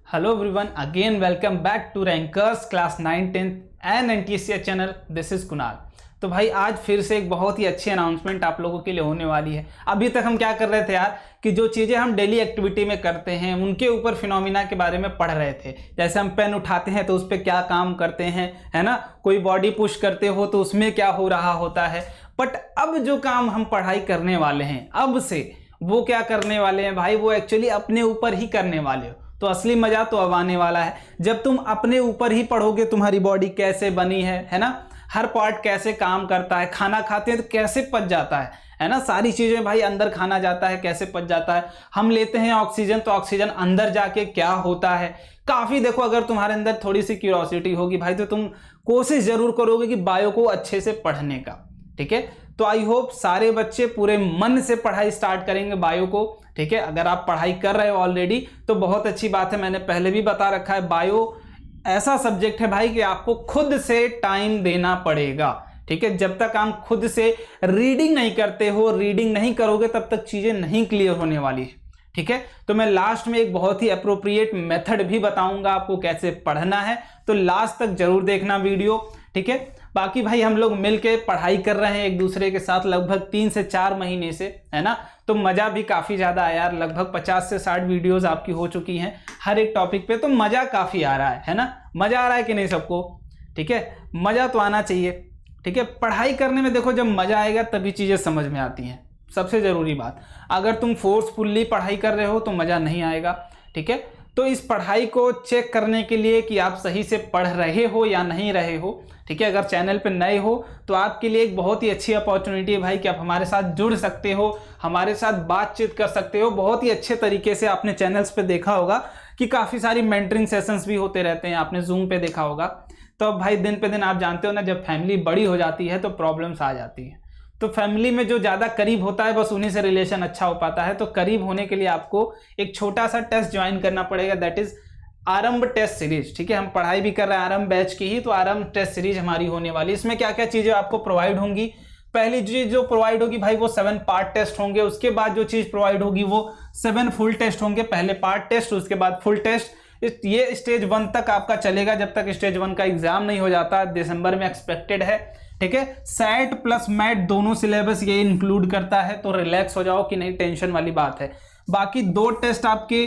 Hello everyone, again welcome back to Rankers Class 9, 10th and NTSC channel. This is Kunal. तो भाई आज फिर से एक बहुत ही अच्छी अनाउंसमेंट आप लोगों के लिए होने वाली है। अभी तक हम क्या कर रहे थे यार कि जो चीज़ें हम डेली एक्टिविटी में करते हैं उनके ऊपर फिनोमिना के बारे में पढ़ रहे थे। जैसे हम पेन उठाते हैं तो उस पर क्या काम करते हैं, है ना, कोई बॉडी पुश करते हो तो उसमें क्या हो रहा होता है। बट अब जो काम हम पढ़ाई करने वाले हैं अब से, वो क्या करने वाले हैं भाई, वो एक्चुअली अपने ऊपर ही करने वाले हो। तो असली मजा तो अब आने वाला है जब तुम अपने ऊपर ही पढ़ोगे तुम्हारी बॉडी कैसे बनी है ना, हर पार्ट कैसे काम करता है, खाना खाते हैं तो कैसे पच जाता है ना, सारी चीजें भाई अंदर खाना जाता है कैसे पच जाता है, हम लेते हैं ऑक्सीजन तो ऑक्सीजन अंदर जाके क्या होता है। काफी देखो, अगर तुम्हारे अंदर थोड़ी सी क्यूरियोसिटी होगी भाई तो तुम कोशिश जरूर करोगे कि बायो को अच्छे से पढ़ने का। ठीक है, तो आई होप सारे बच्चे पूरे मन से पढ़ाई स्टार्ट करेंगे बायो को। ठीक है, अगर आप पढ़ाई कर रहे हो ऑलरेडी तो बहुत अच्छी बात है। मैंने पहले भी बता रखा है, बायो ऐसा सब्जेक्ट है भाई कि आपको खुद से टाइम देना पड़ेगा। ठीक है, जब तक आप खुद से रीडिंग नहीं करते हो, रीडिंग नहीं करोगे, तब तक चीजें नहीं क्लियर होने वाली है। ठीक है, तो मैं लास्ट में एक बहुत ही अप्रोप्रिएट मेथड भी बताऊंगा आपको कैसे पढ़ना है, तो लास्ट तक जरूर देखना वीडियो। ठीक है, बाकी भाई हम लोग मिलके पढ़ाई कर रहे हैं एक दूसरे के साथ लगभग 3 से 4 महीने से, है ना, तो मजा भी काफी ज्यादा आया यार। लगभग 50 से 60 वीडियोस आपकी हो चुकी हैं हर एक टॉपिक पे, तो मजा काफी आ रहा है ना। मजा आ रहा है कि नहीं सबको? ठीक है, मजा तो आना चाहिए। ठीक है, पढ़ाई करने में देखो जब मजा आएगा तभी चीजें समझ में आती हैं, सबसे जरूरी बात। अगर तुम फोर्सफुल्ली पढ़ाई कर रहे हो तो मजा नहीं आएगा। ठीक है, तो इस पढ़ाई को चेक करने के लिए कि आप सही से पढ़ रहे हो या नहीं रहे हो, ठीक है, अगर चैनल पे नए हो तो आपके लिए एक बहुत ही अच्छी अपॉर्चुनिटी है भाई कि आप हमारे साथ जुड़ सकते हो, हमारे साथ बातचीत कर सकते हो। बहुत ही अच्छे तरीके से आपने चैनल्स पे देखा होगा कि काफ़ी सारी मेंटरिंग सेशंस भी होते रहते हैं, आपने जूम पे देखा होगा। तो अब भाई दिन पे दिन आप जानते हो ना, जब फैमिली बड़ी हो जाती है तो प्रॉब्लम्स आ जाती है। तो फैमिली में जो ज़्यादा करीब होता है बस उन्हीं से रिलेशन अच्छा हो पाता है। तो करीब होने के लिए आपको एक छोटा सा टेस्ट ज्वाइन करना पड़ेगा, दैट इज आरंभ टेस्ट सीरीज। ठीक है, हम पढ़ाई भी कर रहे हैं आरंभ बैच की ही, तो आरंभ टेस्ट सीरीज हमारी होने वाली। इसमें क्या क्या चीज़ें आपको प्रोवाइड होंगी? पहली चीज जो प्रोवाइड होगी भाई वो 7 पार्ट टेस्ट होंगे। उसके बाद जो चीज़ प्रोवाइड होगी वो 7 फुल टेस्ट होंगे। पहले पार्ट टेस्ट, उसके बाद फुल टेस्ट। ये स्टेज 1 तक आपका चलेगा जब तक स्टेज 1 का एग्जाम नहीं हो जाता, दिसंबर में एक्सपेक्टेड है। ठीक है, सैट प्लस मैट दोनों सिलेबस ये इंक्लूड करता है, तो रिलैक्स हो जाओ कि नहीं टेंशन वाली बात है। बाकी 2 टेस्ट आपके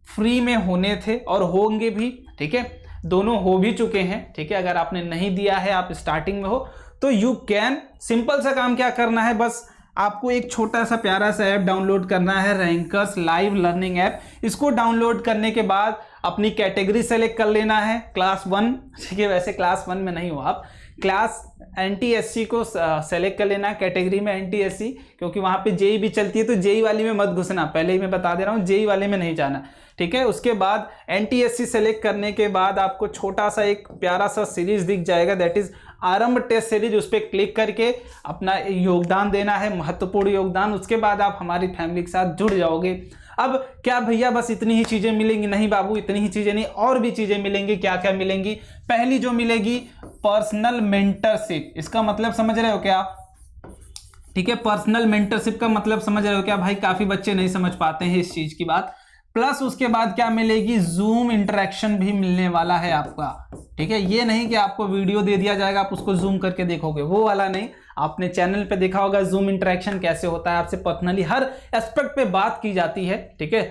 फ्री में होने थे और होंगे भी। ठीक है, दोनों हो भी चुके हैं। ठीक है, अगर आपने नहीं दिया है, आप स्टार्टिंग में हो, तो यू कैन, सिंपल सा काम क्या करना है, बस आपको एक छोटा सा प्यारा सा ऐप डाउनलोड करना है, रैंकर्स लाइव लर्निंग ऐप। इसको डाउनलोड करने के बाद अपनी कैटेगरी सेलेक्ट कर लेना है, क्लास 1। ठीक है, वैसे क्लास 1 में नहीं हो आप, क्लास NTSC को सेलेक्ट कर लेना, कैटेगरी में NTSC, क्योंकि वहाँ पे जेई भी चलती है, तो जेई वाली में मत घुसना, पहले ही मैं बता दे रहा हूँ, जेई वाले में नहीं जाना। ठीक है, उसके बाद NTSC सेलेक्ट करने के बाद आपको छोटा सा एक प्यारा सा सीरीज दिख जाएगा, दैट इज आरंभ टेस्ट सीरीज। उस पर क्लिक करके अपना योगदान देना है, महत्वपूर्ण योगदान। उसके बाद आप हमारी फैमिली के साथ जुड़ जाओगे। अब क्या भैया बस इतनी ही चीजें मिलेंगी? नहीं बाबू, इतनी ही चीजें नहीं, और भी चीजें मिलेंगी। क्या क्या मिलेंगी? पहली जो मिलेगी पर्सनल मेंटरशिप। इसका मतलब समझ रहे हो क्या? ठीक है, पर्सनल मेंटरशिप का मतलब समझ रहे हो क्या भाई? काफी बच्चे नहीं समझ पाते हैं इस चीज की बात। प्लस उसके बाद क्या मिलेगी? जूम इंटरेक्शन भी मिलने वाला है आपका। ठीक है, ये नहीं कि आपको वीडियो दे दिया जाएगा आप उसको जूम करके देखोगे, वो वाला नहीं। आपने चैनल पे देखा होगा जूम इंटरेक्शन कैसे होता है, आपसे पर्सनली हर एस्पेक्ट पे बात की जाती है। ठीक है,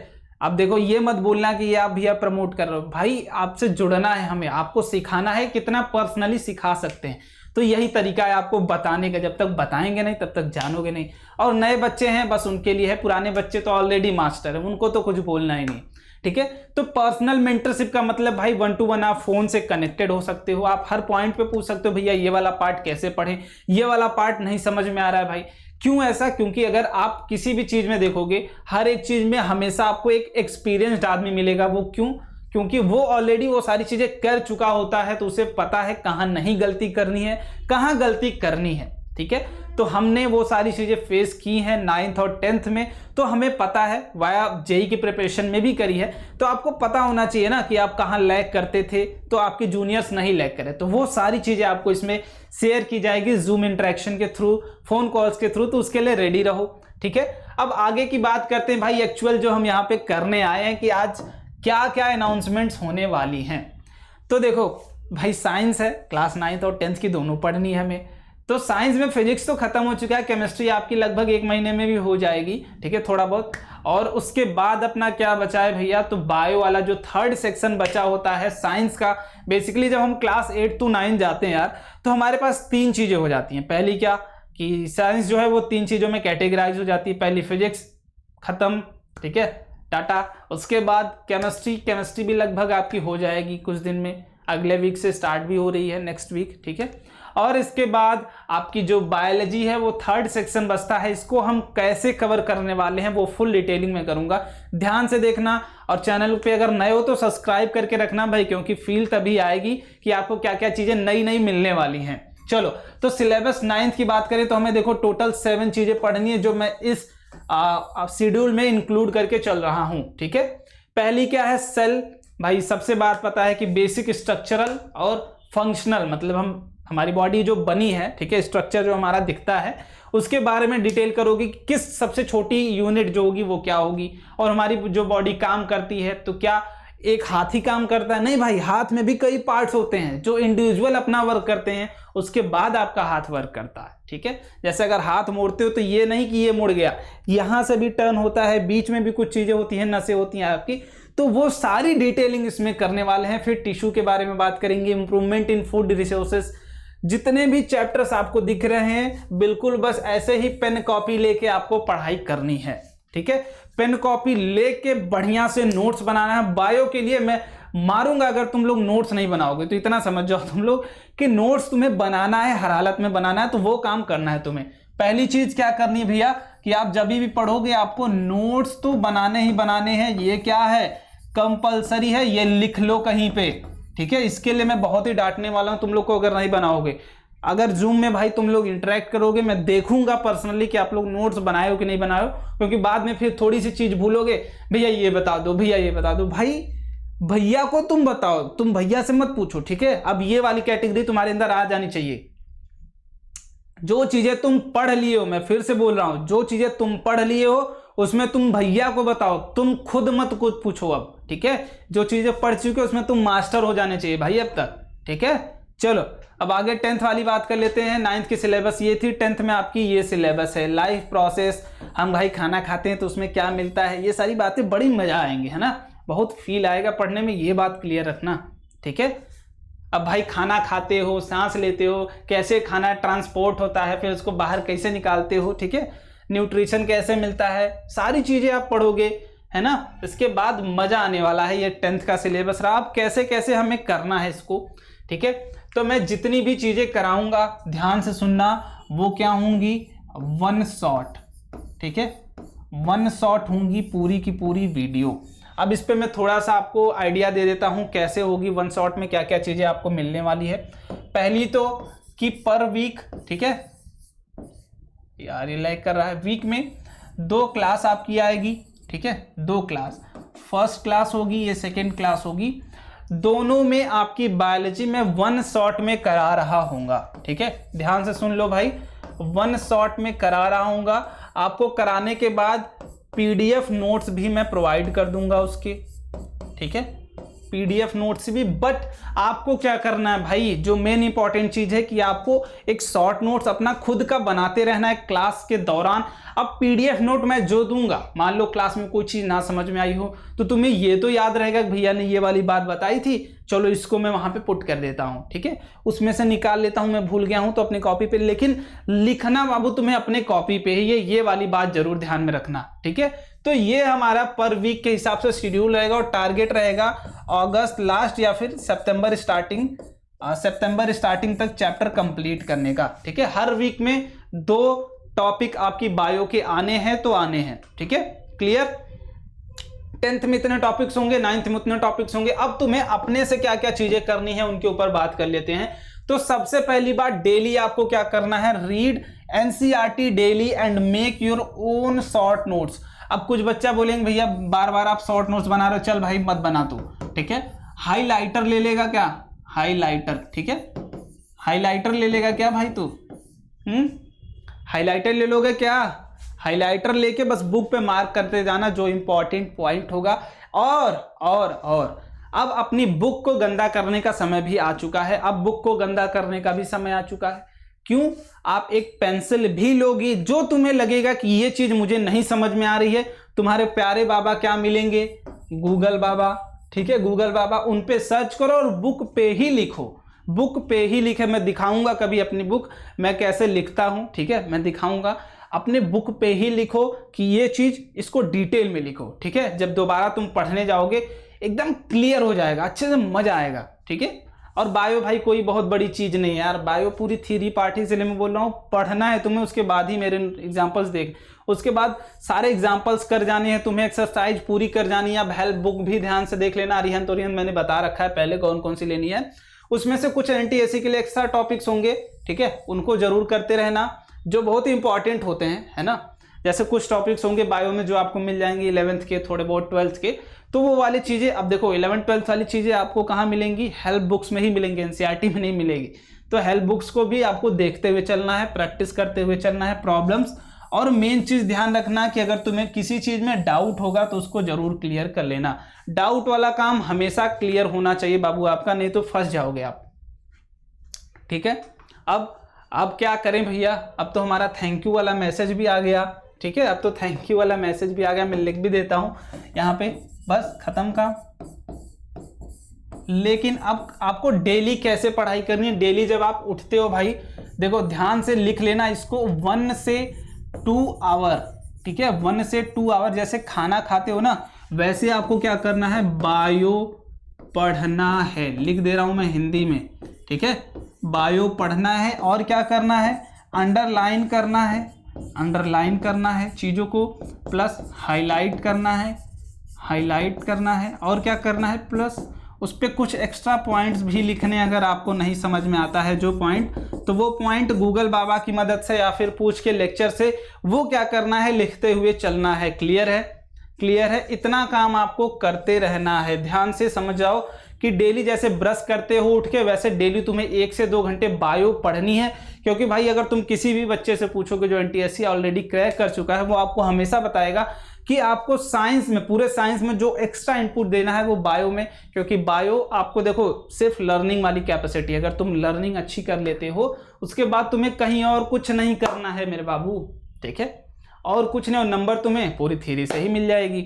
अब देखो ये मत बोलना कि ये आप भैया प्रमोट कर रहे हो, भाई आपसे जुड़ना है हमें, आपको सिखाना है, कितना पर्सनली सिखा सकते हैं। तो यही तरीका है आपको बताने का, जब तक बताएंगे नहीं तब तक जानोगे नहीं। और नए बच्चे हैं बस उनके लिए है, पुराने बच्चे तो ऑलरेडी मास्टर है, उनको तो कुछ बोलना ही नहीं। ठीक है, तो पर्सनल मेंटरशिप का मतलब भाई 1 to 1 आप फोन से कनेक्टेड हो सकते हो, आप हर पॉइंट पे पूछ सकते हो भैया ये वाला पार्ट कैसे पढ़ें, ये वाला पार्ट नहीं समझ में आ रहा है भाई। क्यों ऐसा? क्योंकि अगर आप किसी भी चीज में देखोगे, हर एक चीज में हमेशा आपको एक एक्सपीरियंस्ड आदमी मिलेगा। वो क्यों? क्योंकि वो ऑलरेडी वो सारी चीजें कर चुका होता है, तो उसे पता है कहाँ नहीं गलती करनी है, कहाँ गलती करनी है। ठीक है, तो हमने वो सारी चीजें फेस की हैं 9th और 10th में, तो हमें पता है, वाया जेई की प्रिपरेशन में भी करी है, तो आपको पता होना चाहिए ना कि आप कहाँ लैग करते थे, तो आपके जूनियर्स नहीं लैग करे। तो वो सारी चीजें आपको इसमें शेयर की जाएगी जूम इंटरेक्शन के थ्रू, फोन कॉल्स के थ्रू, तो उसके लिए रेडी रहो। ठीक है, अब आगे की बात करते हैं भाई, एक्चुअल जो हम यहाँ पे करने आए हैं कि आज क्या क्या अनाउंसमेंट्स होने वाली हैं। तो देखो भाई, साइंस है, क्लास 9th और 10th की दोनों पढ़नी है हमें। तो साइंस में फिजिक्स तो खत्म हो चुका है, केमिस्ट्री आपकी लगभग 1 महीने में भी हो जाएगी, ठीक है, थोड़ा बहुत। और उसके बाद अपना क्या बचा है भैया, तो बायो वाला जो 3rd सेक्शन बचा होता है साइंस का। बेसिकली जब हम क्लास 8 to 9 जाते हैं यार, तो हमारे पास 3 चीजें हो जाती हैं। पहली क्या कि साइंस जो है वो 3 चीजों में कैटेगराइज हो जाती है। पहली फिजिक्स खत्म, ठीक है, टाटा। उसके बाद केमिस्ट्री भी लगभग आपकी हो जाएगी कुछ दिन में, अगले वीक से स्टार्ट भी हो रही है, नेक्स्ट वीक, ठीक है। और इसके बाद आपकी जो बायोलॉजी है वो 3rd सेक्शन बचता है। इसको हम कैसे कवर करने वाले हैं वो फुल डिटेलिंग में करूंगा, ध्यान से देखना। और चैनल पे अगर नए हो तो सब्सक्राइब करके रखना भाई, क्योंकि फील तभी आएगी कि आपको क्या क्या चीजें नई नई मिलने वाली हैं। चलो, तो सिलेबस 9th की बात करें तो हमें देखो टोटल 7 चीजें पढ़नी है, जो मैं इस शेड्यूल में इंक्लूड करके चल रहा हूं, ठीक है। पहली क्या है, सेल। भाई सबसे बात पता है कि बेसिक, स्ट्रक्चरल और फंक्शनल, मतलब हमारी बॉडी जो बनी है, ठीक है, स्ट्रक्चर जो हमारा दिखता है उसके बारे में डिटेल करोगे कि किस सबसे छोटी यूनिट जो होगी वो क्या होगी। और हमारी जो बॉडी काम करती है, तो क्या एक हाथ ही काम करता है? नहीं भाई, हाथ में भी कई पार्ट्स होते हैं जो इंडिविजुअल अपना वर्क करते हैं, उसके बाद आपका हाथ वर्क करता है, ठीक है। जैसे अगर हाथ मोड़ते हो तो ये नहीं कि ये मुड़ गया, यहां से भी टर्न होता है, बीच में भी कुछ चीजें होती हैं, नसें होती हैं आपकी, तो वो सारी डिटेलिंग इसमें करने वाले हैं। फिर टिश्यू के बारे में बात करेंगे, इंप्रूवमेंट इन फूड रिसोर्सेस। जितने भी चैप्टर्स आपको दिख रहे हैं, बिल्कुल बस ऐसे ही पेन कॉपी लेके आपको पढ़ाई करनी है, ठीक है। पेन कॉपी लेके बढ़िया से नोट्स बनाना है। बायो के लिए मैं मारूंगा अगर तुम लोग नोट्स नहीं बनाओगे, तो इतना समझ जाओ तुम लोग कि नोट्स तुम्हें बनाना है, हर हालत में बनाना है, तो वो काम करना है तुम्हें। पहली चीज क्या करनी है भैया, कि आप जब भी पढ़ोगे आपको नोट्स तो बनाने ही बनाने हैं। ये क्या है, कंपलसरी है, ये लिख लो कहीं पे, ठीक है। इसके लिए मैं बहुत ही डांटने वाला हूं तुम लोग को अगर नहीं बनाओगे। अगर जूम में भाई तुम लोग इंटरेक्ट करोगे, मैं देखूंगा पर्सनली कि आप लोग नोट्स बनाए हो कि नहीं बनाए हो, क्योंकि बाद में फिर थोड़ी सी चीज भूलोगे, भैया ये बता दो, भैया ये बता दो। भाई भैया को तुम बताओ, तुम भैया से मत पूछो, ठीक है। अब ये वाली कैटेगरी तुम्हारे अंदर आ जानी चाहिए। जो चीजें तुम पढ़ लिए हो, मैं फिर से बोल रहा हूं, जो चीजें तुम पढ़ लिए हो उसमें तुम भैया को बताओ, तुम खुद मत कुछ पूछो अब, ठीक है। जो चीजें पढ़ चुके हो उसमें तुम मास्टर हो जाने चाहिए भाई अब तक, ठीक है। चलो अब आगे 10th वाली बात कर लेते हैं। 9th की सिलेबस ये थी, 10th में आपकी ये सिलेबस है। लाइफ प्रोसेस, हम भाई खाना खाते हैं तो उसमें क्या मिलता है, ये सारी बातें बड़ी मजा आएंगी, है ना, बहुत फील आएगा पढ़ने में, ये बात क्लियर रखना, ठीक है। अब भाई खाना खाते हो, सांस लेते हो, कैसे खाना ट्रांसपोर्ट होता है, फिर उसको बाहर कैसे निकालते हो, ठीक है, न्यूट्रिशन कैसे मिलता है, सारी चीजें आप पढ़ोगे, है ना। इसके बाद मजा आने वाला है। ये 10th का सिलेबस रहा, अब कैसे कैसे हमें करना है इसको, ठीक है। तो मैं जितनी भी चीजें कराऊंगा ध्यान से सुनना, वो क्या होंगी, 1 शॉट, ठीक है, 1 शॉट होंगी पूरी की पूरी वीडियो। अब इस पे मैं थोड़ा सा आपको आइडिया दे देता हूं कैसे होगी 1 शॉट में, क्या क्या चीजें आपको मिलने वाली है। पहली तो कि पर वीक, ठीक है यार, ये लाइक कर रहा है, वीक में 2 क्लास आपकी आएगी, ठीक है, 2 क्लास, फर्स्ट क्लास होगी, ये सेकेंड क्लास होगी। दोनों में आपकी बायोलॉजी में 1 शॉट में करा रहा हूंगा, ठीक है, ध्यान से सुन लो भाई, 1 शॉट में करा रहा हूंगा। आपको कराने के बाद पीडीएफ नोट्स भी मैं प्रोवाइड कर दूंगा उसके, ठीक है, पीडीएफ नोट्स भी। बट आपको क्या करना है भाई, जो मेन इंपॉर्टेंट चीज है कि आपको एक शॉर्ट नोट्स अपना खुद का बनाते रहना है क्लास के दौरान। अब पीडीएफ नोट मैं जो दूंगा, मान लो क्लास में कोई चीज ना समझ में आई हो, तो तुम्हें ये तो याद रहेगा कि भैया ने ये वाली बात बताई थी, चलो इसको मैं वहां पे पुट कर देता हूं, ठीक है, उसमें से निकाल लेता हूं, मैं भूल गया हूं तो अपनी कॉपी पे। लेकिन लिखना बाबू तुम्हें अपने कॉपी पे ही, ये वाली बात जरूर ध्यान में रखना, ठीक है। तो ये हमारा पर वीक के हिसाब से शेड्यूल रहेगा और टारगेट रहेगा अगस्त लास्ट या फिर सितंबर स्टार्टिंग तक चैप्टर कंप्लीट करने का, ठीक है। हर वीक में 2 टॉपिक आपकी बायो के आने हैं तो आने हैं, ठीक है, क्लियर। 10th में इतने टॉपिक्स होंगे, 9th में उतने टॉपिक्स होंगे। अब तुम्हें अपने से क्या क्या चीजें करनी है उनके ऊपर बात कर लेते हैं। तो सबसे पहली बात, डेली आपको क्या करना है, read NCERT daily and make your own short notes. अब कुछ बच्चा बोलेंगे भैया बार बार आप शॉर्ट नोट्स बना रहे हो, चल भाई मत बना तू, ठीक है। हाईलाइटर ले लेगा क्या, हाईलाइटर, ठीक है, हाईलाइटर ले लेगा क्या भाई तू, हाईलाइटर ले लोगे क्या, हाईलाइटर लेके बस बुक पे मार्क करते जाना, जो इंपॉर्टेंट पॉइंट होगा और अब अपनी बुक को गंदा करने का समय भी आ चुका है। अब बुक को गंदा करने का भी समय आ चुका है। क्यों? आप एक पेंसिल भी लोगी, जो तुम्हें लगेगा कि ये चीज मुझे नहीं समझ में आ रही है, तुम्हारे प्यारे बाबा क्या मिलेंगे? गूगल बाबा। ठीक है, गूगल बाबा, उन पे सर्च करो और बुक पे ही लिखो। बुक पे ही लिखे। मैं दिखाऊंगा कभी अपनी बुक मैं कैसे लिखता हूं। ठीक है, मैं दिखाऊंगा। अपने बुक पे ही लिखो कि ये चीज, इसको डिटेल में लिखो। ठीक है, जब दोबारा तुम पढ़ने जाओगे एकदम क्लियर हो जाएगा, अच्छे से मजा आएगा। ठीक है, और बायो भाई कोई बहुत बड़ी चीज नहीं है यार, बायो पूरी थ्योरी पार्ट ही, इसलिए मैं बोल रहा हूँ पढ़ना है तुम्हें, उसके बाद ही मेरे एग्जांपल्स देख, उसके बाद सारे एग्जांपल्स कर जाने हैं तुम्हें, एक्सरसाइज पूरी कर जानी है। अब हेल्प बुक भी ध्यान से देख लेना, अरिहंत ओरिहंत मैंने बता रखा है पहले कौन कौन सी लेनी है। उसमें से कुछ एनटीएससी के लिए एक्स्ट्रा टॉपिक्स होंगे, ठीक है, उनको जरूर करते रहना, जो बहुत ही इंपॉर्टेंट होते हैं, है ना। जैसे कुछ टॉपिक्स होंगे बायो में जो आपको मिल जाएंगे 11th के, थोड़े बहुत 12th के, तो वो वाली चीजें अब देखो 11th 12th वाली चीजें आपको कहाँ मिलेंगी? हेल्प बुक्स में ही मिलेंगी, एनसीईआरटी में नहीं मिलेगी। तो हेल्प बुक्स को भी आपको देखते हुए चलना है, प्रैक्टिस करते हुए चलना है, प्रॉब्लम्स। और मेन चीज ध्यान रखना कि अगर तुम्हें किसी चीज में डाउट होगा तो उसको जरूर क्लियर कर लेना। डाउट वाला काम हमेशा क्लियर होना चाहिए बाबू आपका, नहीं तो फंस जाओगे आप। ठीक है, अब क्या करें भैया? अब तो हमारा थैंक यू वाला मैसेज भी आ गया। ठीक है, अब तो थैंक यू वाला मैसेज भी आ गया, मैं लिख भी देता हूं यहाँ पे, बस खत्म काम। लेकिन अब आपको डेली कैसे पढ़ाई करनी है? डेली जब आप उठते हो भाई, देखो ध्यान से लिख लेना इसको, 1 से 2 आवर। ठीक है, 1 से 2 आवर, जैसे खाना खाते हो ना वैसे आपको क्या करना है? बायो पढ़ना है। लिख दे रहा हूं मैं हिंदी में। ठीक है, बायो पढ़ना है। और क्या करना है? अंडरलाइन करना है, अंडरलाइन करना है चीज़ों को, प्लस हाईलाइट करना है, हाईलाइट करना है। और क्या करना है? प्लस उस पर कुछ एक्स्ट्रा पॉइंट्स भी लिखने, अगर आपको नहीं समझ में आता है जो पॉइंट, तो वो पॉइंट गूगल बाबा की मदद से या फिर पूछ के लेक्चर से वो क्या करना है? लिखते हुए चलना है। क्लियर है? क्लियर है? इतना काम आपको करते रहना है। ध्यान से समझ जाओ कि डेली जैसे ब्रश करते हो उठ के, वैसे डेली तुम्हें 1 से 2 घंटे बायो पढ़नी है। क्योंकि भाई अगर तुम किसी भी बच्चे से पूछोगे जो एनटीएससी ऑलरेडी क्रैक कर चुका है, वो आपको हमेशा बताएगा कि आपको साइंस में, पूरे साइंस में जो एक्स्ट्रा इनपुट देना है वो बायो में। क्योंकि बायो आपको देखो सिर्फ लर्निंग वाली कैपेसिटी, अगर तुम लर्निंग अच्छी कर लेते हो उसके बाद तुम्हें कहीं और कुछ नहीं करना है मेरे बाबू। ठीक है, और कुछ नहीं, और नंबर तुम्हें पूरी थ्योरी से ही मिल जाएगी।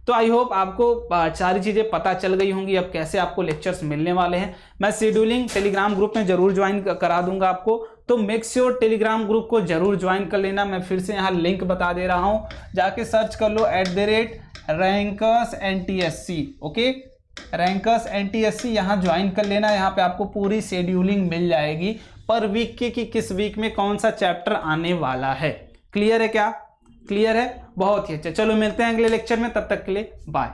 तो आई होप आपको सारी चीज़ें पता चल गई होंगी अब कैसे आपको लेक्चर्स मिलने वाले हैं। मैं शेड्यूलिंग टेलीग्राम ग्रुप में जरूर ज्वाइन करा दूंगा आपको, तो मेक श्योर टेलीग्राम ग्रुप को जरूर ज्वाइन कर लेना। मैं फिर से यहाँ लिंक बता दे रहा हूँ, जाके सर्च कर लो @rankers NTSC। Okay, rankers NTSC यहाँ ज्वाइन कर लेना। यहाँ पे आपको पूरी शेड्यूलिंग मिल जाएगी पर वीक की कि किस वीक में कौन सा चैप्टर आने वाला है। क्लियर है क्या? क्लियर है? बहुत ही अच्छा। चलो मिलते हैं अगले लेक्चर में, तब तक के लिए बाय।